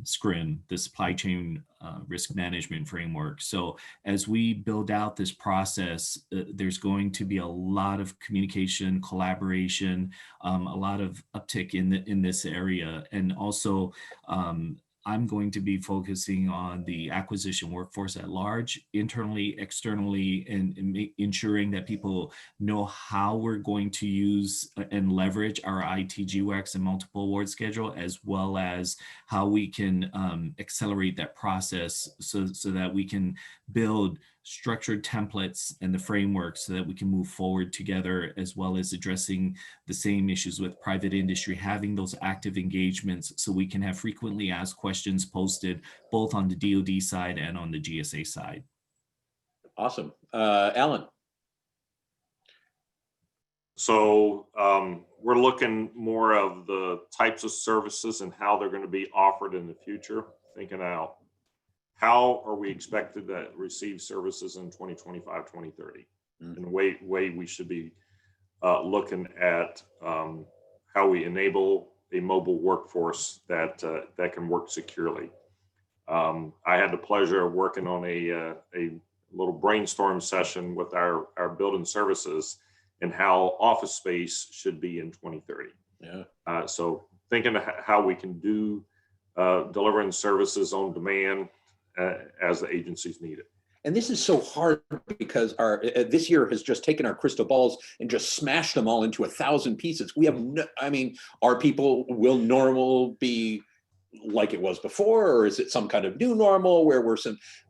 SCRIM, the supply chain risk management framework. So as we build out this process, there's going to be a lot of communication, collaboration, a lot of uptick in this area. And also, I'm going to be focusing on the acquisition workforce at large, internally, externally, and ensuring that people know how we're going to use and leverage our ITGWACs and multiple award schedule, as well as how we can accelerate that process so that we can build structured templates and the framework so that we can move forward together, as well as addressing the same issues with private industry, having those active engagements so we can have frequently asked questions posted both on the DoD side and on the GSA side. Awesome. Alan. So we're looking more of the types of services and how they're going to be offered in the future, thinking out how are we expected to receive services in 2025, 2030? In the way we should be looking at how we enable a mobile workforce that can work securely. I had the pleasure of working on a little brainstorm session with our building services and how office space should be in 2030. Yeah. So thinking of how we can do delivering services on demand as the agencies need it. And this is so hard because this year has just taken our crystal balls and just smashed them all into 1,000 pieces. We have will normal be like it was before, or is it some kind of new normal where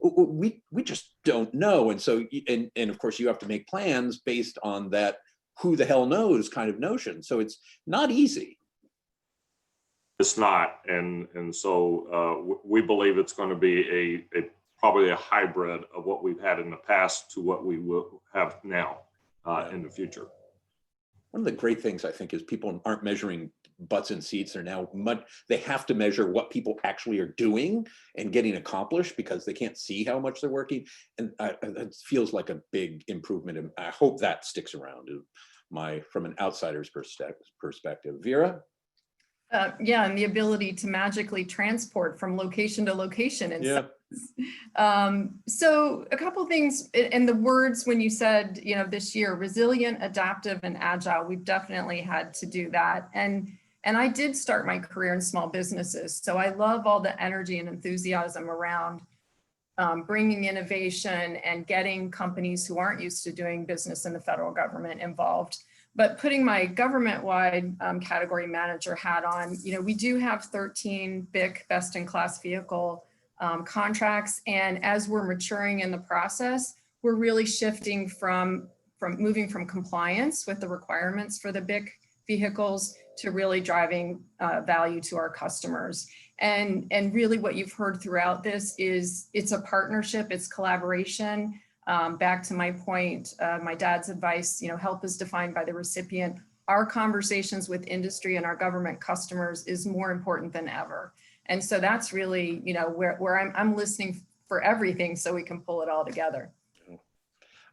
we just don't know. And so, and of course you have to make plans based on that who the hell knows kind of notion. So it's not easy. It's not, and so we believe it's going to be probably a hybrid of what we've had in the past to what we will have now in the future. One of the great things I think is people aren't measuring butts in seats are now they have to measure what people actually are doing and getting accomplished because they can't see how much they're working. And it feels like a big improvement. And I hope that sticks around from an outsider's perspective. Vera? Yeah, and the ability to magically transport from location to location. And so a couple things in the words when you said, this year, resilient, adaptive, and agile, we've definitely had to do that. And I did start my career in small businesses. So I love all the energy and enthusiasm around bringing innovation and getting companies who aren't used to doing business in the federal government involved. But putting my government-wide category manager hat on, we do have 13 BIC best-in-class vehicle contracts. And as we're maturing in the process, we're really shifting from moving from compliance with the requirements for the BIC vehicles to really driving value to our customers. And really what you've heard throughout this is it's a partnership, it's collaboration. Back to my point, my dad's advice, help is defined by the recipient. Our conversations with industry and our government customers is more important than ever. And so that's really, where I'm listening for everything so we can pull it all together.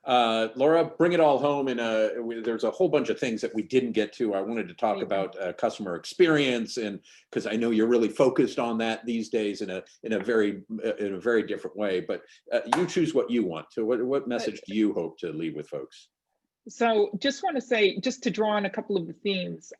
Laura, bring it all home. There's a whole bunch of things that we didn't get to. I wanted to talk about customer experience, and because I know you're really focused on that these days in a very different way. But you choose what you want to. What message do you hope to leave with folks? So just want to say, just to draw on a couple of the themes,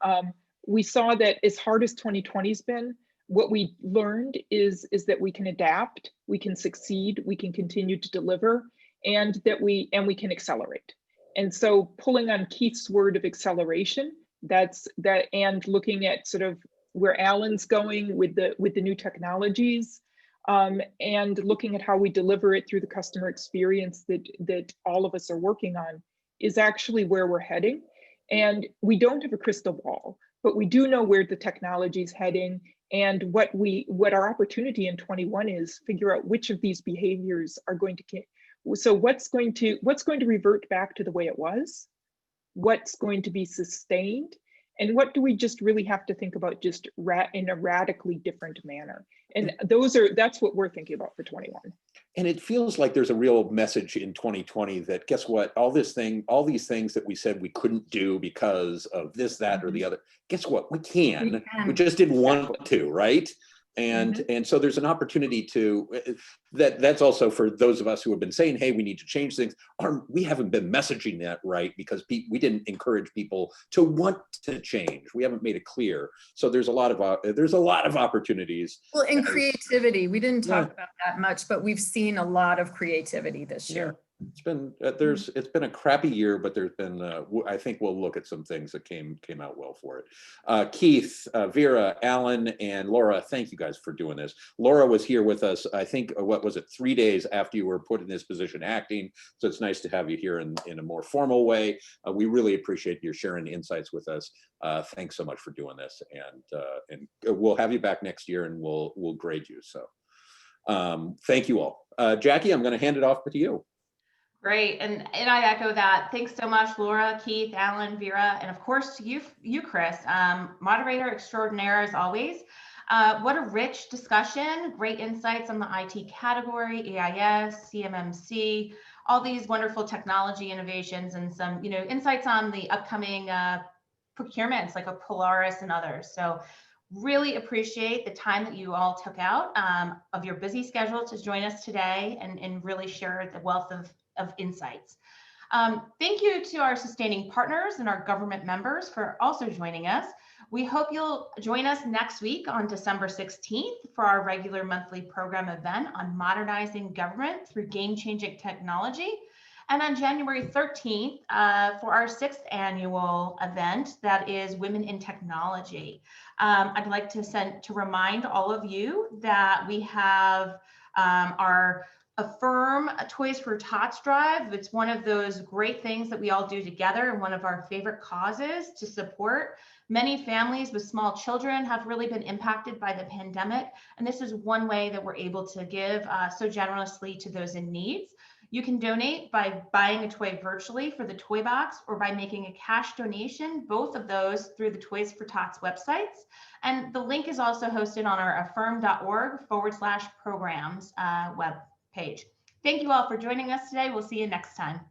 we saw that as hard as 2020's been, what we learned is that we can adapt, we can succeed, we can continue to deliver, and that we can accelerate. And so pulling on Keith's word of acceleration, and looking at sort of where Alan's going with the new technologies, and looking at how we deliver it through the customer experience that all of us are working on is actually where we're heading. And we don't have a crystal ball, but we do know where the technology is heading, and what our opportunity in 21 is figure out which of these behaviors are going to get. So what's going to revert back to the way it was? What's going to be sustained? And what do we just really have to think about just in a radically different manner? And that's what we're thinking about for 21. And it feels like there's a real message in 2020 that guess what, all these things that we said we couldn't do because of this, that, or the other, guess what, we can. We just didn't want to, right? And so there's an opportunity to that's also for those of us who have been saying, hey, we need to change things. We haven't been messaging that right because we didn't encourage people to want to change. We haven't made it clear. So there's a lot of opportunities. Well, in creativity, we didn't talk about that much, but we've seen a lot of creativity this year. It's been it's been a crappy year, but there's been I think we'll look at some things that came out well for it. Keith, Vera, Alan, and Laura, thank you guys for doing this. Laura was here with us, I think, what was it, 3 days after you were put in this position acting. So it's nice to have you here in a more formal way. We really appreciate your sharing insights with us. Thanks so much for doing this, and we'll have you back next year, and we'll grade you. So thank you all. Jackie, I'm going to hand it off to you. Great, and I echo that. Thanks so much, Laura, Keith, Alan, Vera, and of course to you, Chris, moderator extraordinaire as always. What a rich discussion, great insights on the IT category, AIS, CMMC, all these wonderful technology innovations, and some insights on the upcoming procurements like a Polaris and others. So really appreciate the time that you all took out of your busy schedule to join us today and really share the wealth of insights. Thank you to our sustaining partners and our government members for also joining us. We hope you'll join us next week on December 16th for our regular monthly program event on modernizing government through game-changing technology, and on January 13th for our 6th annual event that is Women in Technology. I'd like to remind all of you that we have our Affirm Toys for Tots drive. It's one of those great things that we all do together, and one of our favorite causes to support. Many families with small children have really been impacted by the pandemic, and this is one way that we're able to give so generously to those in need. You can donate by buying a toy virtually for the toy box or by making a cash donation, both of those through the Toys for Tots websites. And the link is also hosted on our affirm.org/programs web page. Thank you all for joining us today. We'll see you next time.